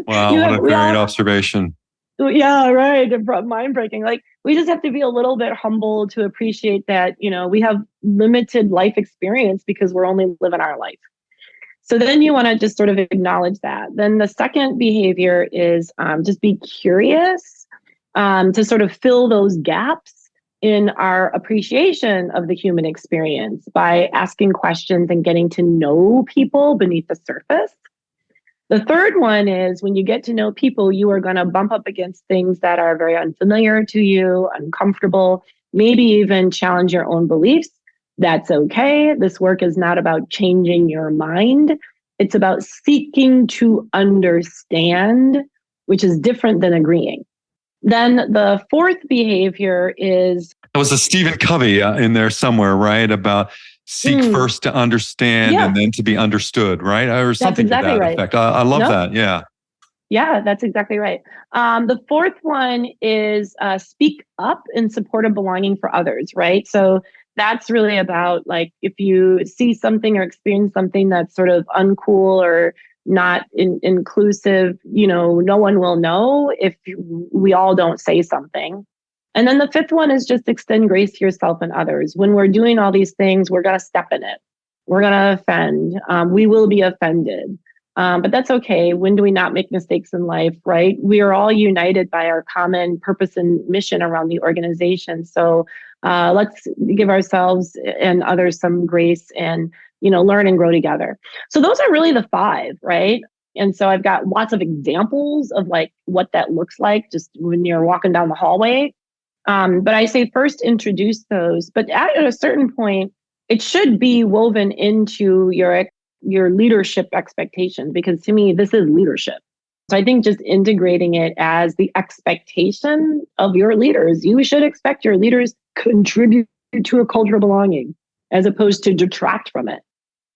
Wow, what a great observation. Yeah, right. Mind breaking. Like we just have to be a little bit humble to appreciate that, we have limited life experience because we're only living our life. So then you want to just sort of acknowledge that. Then the second behavior is just be curious. To sort of fill those gaps in our appreciation of the human experience by asking questions and getting to know people beneath the surface. The third one is when you get to know people, you are going to bump up against things that are very unfamiliar to you, uncomfortable, maybe even challenge your own beliefs. That's okay. This work is not about changing your mind. It's about seeking to understand, which is different than agreeing. Then the fourth behavior is... There was a Stephen Covey in there somewhere, right? About seek first to understand and then to be understood, right? Or something exactly to that right. effect. I love that. Yeah. Yeah, that's exactly right. The fourth one is speak up in support of belonging for others, right? So that's really about like if you see something or experience something that's sort of uncool or not inclusive, no one will know if we all don't say something. And then the fifth one is just extend grace to yourself and others. When we're doing all these things, we're going to step in it. We're going to offend. We will be offended. But that's okay. When do we not make mistakes in life, right? We are all united by our common purpose and mission around the organization. So let's give ourselves and others some grace and learn and grow together. So those are really the 5, right? And so I've got lots of examples of like what that looks like just when you're walking down the hallway. But I say first introduce those, but at a certain point, it should be woven into your leadership expectations, because to me, this is leadership. So I think just integrating it as the expectation of your leaders, you should expect your leaders contribute to a culture of belonging as opposed to detract from it.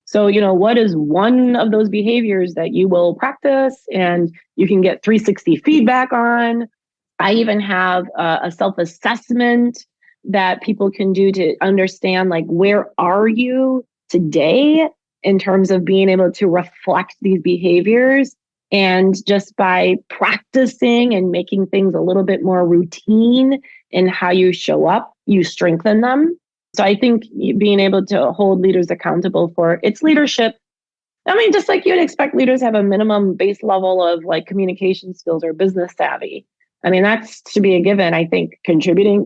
So, what is one of those behaviors that you will practice and you can get 360 feedback on? I even have a self-assessment that people can do to understand, like, where are you today in terms of being able to reflect these behaviors. And just by practicing and making things a little bit more routine in how you show up, you strengthen them. So I think being able to hold leaders accountable for its leadership. I mean, just like you'd expect leaders have a minimum base level of like communication skills or business savvy. I mean, that's to be a given. I think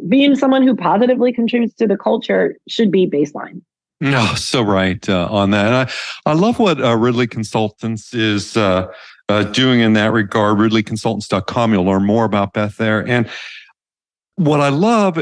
being someone who positively contributes to the culture should be baseline. No, so right on that. And I love what Ridley Consultants is doing in that regard. RidleyConsultants.com. You'll learn more about Beth there. And what I love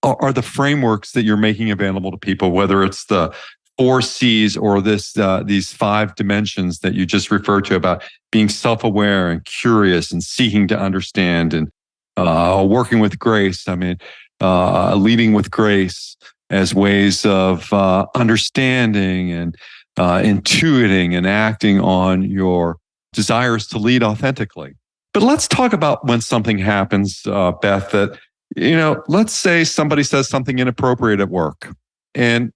are the frameworks that you're making available to people, whether it's the 4 C's or these 5 dimensions that you just referred to about being self-aware and curious and seeking to understand and working with grace. I mean, leading with grace as ways of understanding and intuiting and acting on your desires to lead authentically. But let's talk about when something happens, Beth, that, let's say somebody says something inappropriate at work. And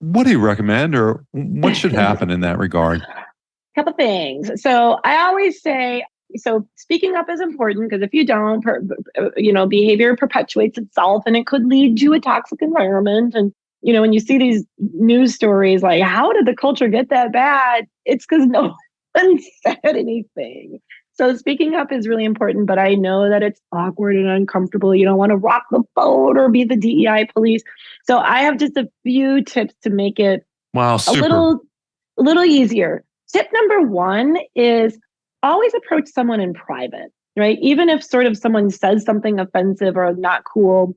what do you recommend, or what should happen in that regard? Couple things. So I always say, speaking up is important, because if you don't, behavior perpetuates itself and it could lead to a toxic environment. And, when you see these news stories, like, how did the culture get that bad? It's because no one said anything. So speaking up is really important, but I know that it's awkward and uncomfortable. You don't want to rock the boat or be the DEI police. So I have just a few tips to make it a little easier. Tip number one is always approach someone in private, right? Even if sort of someone says something offensive or not cool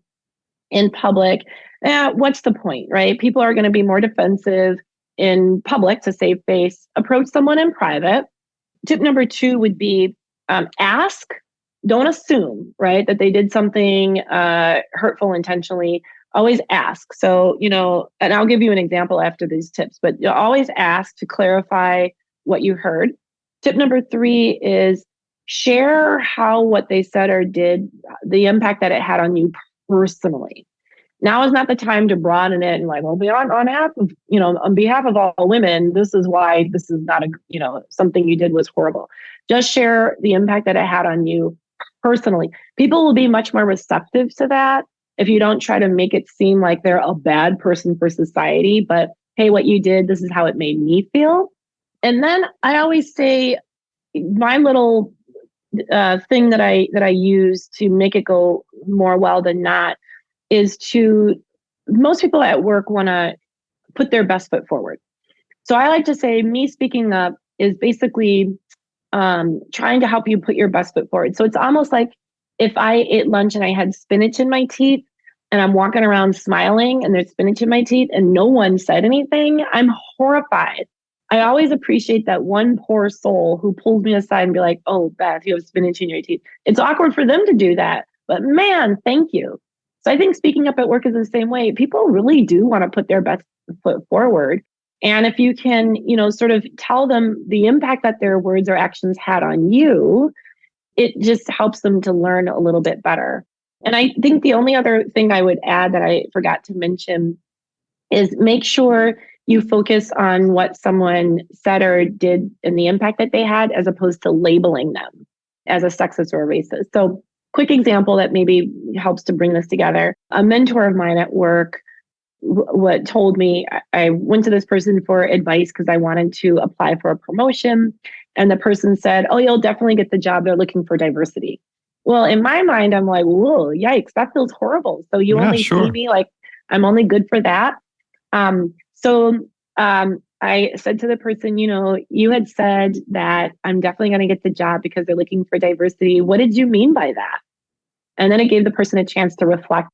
in public, what's the point, right? People are going to be more defensive in public to save face. Approach someone in private. Tip number two would be ask. Don't assume, right, that they did something hurtful intentionally. Always ask. So, and I'll give you an example after these tips, but you always ask to clarify what you heard. Tip number three is share how what they said or did, the impact that it had on you personally. Now is not the time to broaden it and like, well, on behalf of all women, this is why this is not something you did was horrible. Just share the impact that it had on you personally. People will be much more receptive to that if you don't try to make it seem like they're a bad person for society, but hey, what you did, this is how it made me feel. And then I always say my little thing that I use to make it go more well than not is most people at work want to put their best foot forward. So I like to say me speaking up is basically trying to help you put your best foot forward. So it's almost like if I ate lunch and I had spinach in my teeth and I'm walking around smiling and there's spinach in my teeth and no one said anything, I'm horrified. I always appreciate that one poor soul who pulls me aside and be like, oh, Beth, you have spinach in your teeth. It's awkward for them to do that, but man, thank you. So I think speaking up at work is the same way. People really do want to put their best foot forward. And if you can, sort of tell them the impact that their words or actions had on you, it just helps them to learn a little bit better. And I think the only other thing I would add that I forgot to mention is make sure you focus on what someone said or did and the impact that they had, as opposed to labeling them as a sexist or a racist. So quick example that maybe helps to bring this together. A mentor of mine at work what told me, I went to this person for advice because I wanted to apply for a promotion. And the person said, oh, you'll definitely get the job. They're looking for diversity. Well, in my mind, I'm like, whoa, yikes, that feels horrible. So you only see me like I'm only good for that. So I said to the person, you had said that I'm definitely going to get the job because they're looking for diversity. What did you mean by that? And then it gave the person a chance to reflect.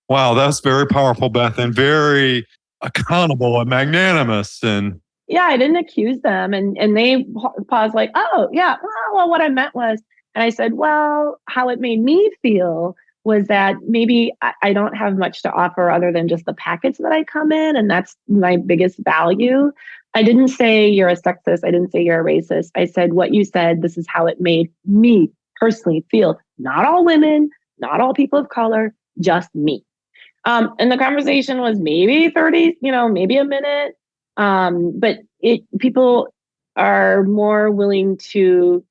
Wow, that's very powerful, Beth, and very accountable and magnanimous. And yeah, I didn't accuse them. And they paused like, oh, yeah, well, what I meant was, and I said, well, how it made me feel was that maybe I don't have much to offer other than just the package that I come in. And that's my biggest value. I didn't say you're a sexist. I didn't say you're a racist. I said what you said, this is how it made me personally feel. Not all women, not all people of color, just me. And the conversation was maybe 30, maybe a minute. But people are more willing to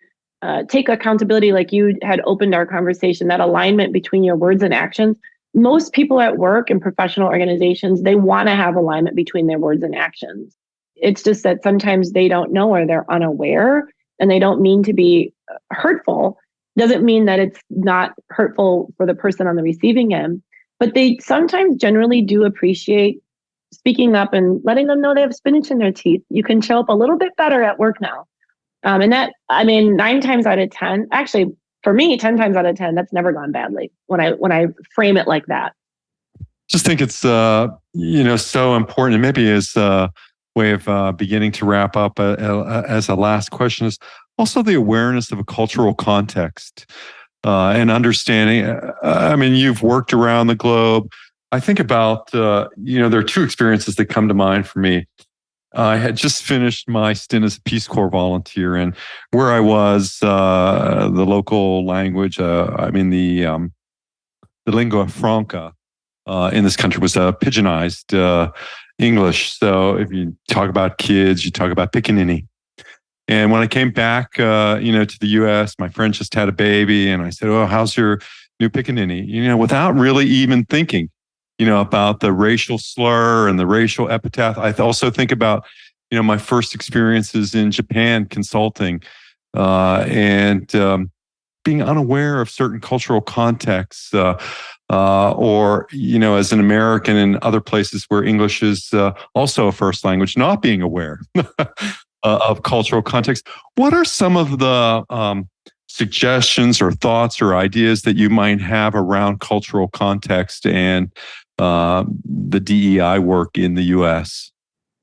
take accountability, like you had opened our conversation, that alignment between your words and actions. Most people at work and professional organizations, they want to have alignment between their words and actions. It's just that sometimes they don't know or they're unaware and they don't mean to be hurtful. Doesn't mean that it's not hurtful for the person on the receiving end. But they sometimes generally do appreciate speaking up and letting them know they have spinach in their teeth. You can show up a little bit better at work now. And that, 9 times out of 10, actually, for me, 10 times out of 10, that's never gone badly when I frame it like that. Just think it's, so important. And maybe as a way of beginning to wrap up as a last question is also the awareness of a cultural context. And understanding, you've worked around the globe. I think about, there are 2 experiences that come to mind for me. I had just finished my stint as a Peace Corps volunteer, and where I was, the local language, the lingua franca in this country was pidginized English. So if you talk about kids, you talk about pickaninny. And when I came back, to the U.S., my friend just had a baby, and I said, "Oh, how's your new pickaninny?" Without really even thinking, about the racial slur and the racial epithet. I also think about, my first experiences in Japan consulting, and being unaware of certain cultural contexts, or as an American in other places where English is also a first language, not being aware. of cultural context. What are some of the suggestions or thoughts or ideas that you might have around cultural context and the DEI work in the U.S.?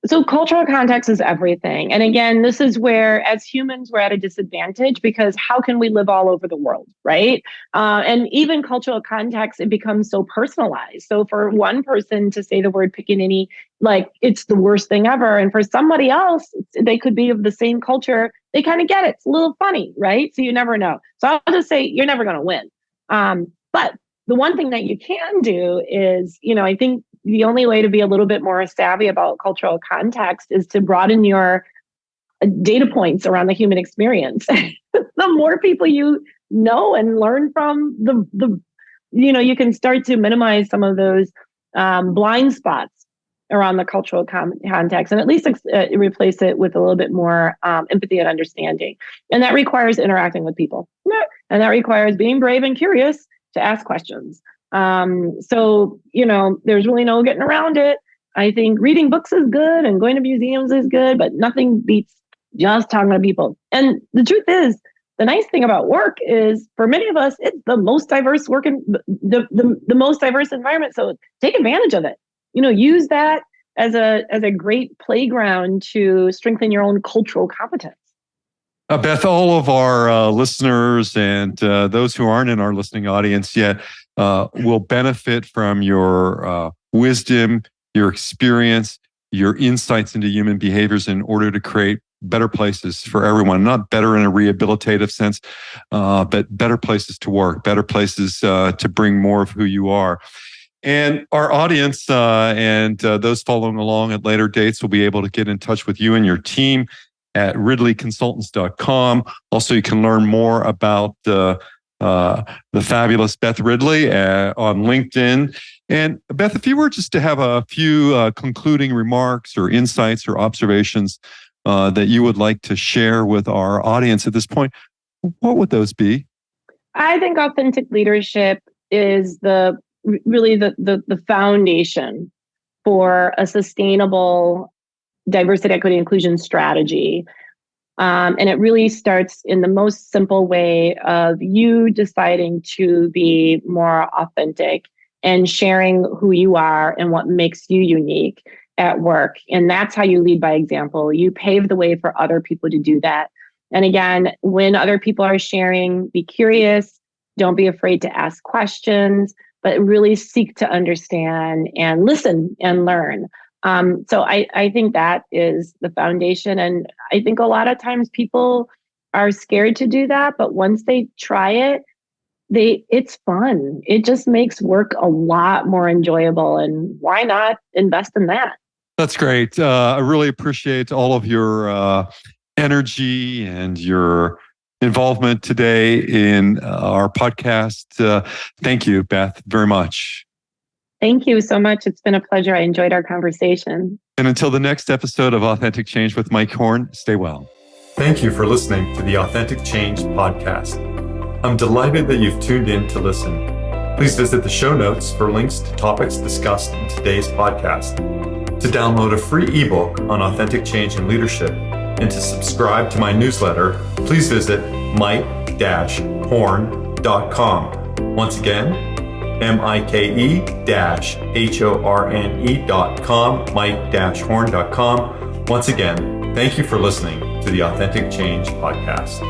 So cultural context is everything. And again, this is where as humans, we're at a disadvantage because how can we live all over the world, right? And even cultural context, it becomes so personalized. So for one person to say the word pickaninny, like it's the worst thing ever. And for somebody else, they could be of the same culture. They kind of get it. It's a little funny, right? So you never know. So I'll just say you're never going to win. But the one thing that you can do is, I think the only way to be a little bit more savvy about cultural context is to broaden your data points around the human experience. The more people you know and learn from, you can start to minimize some of those blind spots around the cultural context, and at least replace it with a little bit more empathy and understanding. And that requires interacting with people, and that requires being brave and curious to ask questions. So, there's really no getting around it. I think reading books is good and going to museums is good, but nothing beats just talking to people. And the truth is, the nice thing about work is for many of us, it's the most diverse the most diverse environment. So take advantage of it. Use that as a great playground to strengthen your own cultural competence. Beth, all of our listeners and those who aren't in our listening audience yet will benefit from your wisdom, your experience, your insights into human behaviors in order to create better places for everyone. Not better in a rehabilitative sense, but better places to work, better places to bring more of who you are. And our audience and those following along at later dates will be able to get in touch with you and your team at ridleyconsultants.com. Also, you can learn more about the fabulous Beth Ridley on LinkedIn. And Beth, if you were just to have a few concluding remarks or insights or observations that you would like to share with our audience at this point, what would those be? I think authentic leadership is really the foundation for a sustainable diversity, equity, inclusion strategy. And it really starts in the most simple way of you deciding to be more authentic and sharing who you are and what makes you unique at work. And that's how you lead by example. You pave the way for other people to do that. And again, when other people are sharing, be curious. Don't be afraid to ask questions, but really seek to understand and listen and learn. So I think that is the foundation. And I think a lot of times people are scared to do that, but once they try it, it's fun. It just makes work a lot more enjoyable. And why not invest in that? That's great. I really appreciate all of your energy and your involvement today in our podcast. Thank you, Beth, very much. Thank you so much. It's been a pleasure. I enjoyed our conversation. And until the next episode of Authentic Change with Mike Horn, stay well. Thank you for listening to the Authentic Change podcast. I'm delighted that you've tuned in to listen. Please visit the show notes for links to topics discussed in today's podcast. To download a free ebook on authentic change and leadership and to subscribe to my newsletter, please visit mike-horn.com. Once again, mike-horne.com, mike-horn.com. Once again, thank you for listening to the Authentic Change podcast.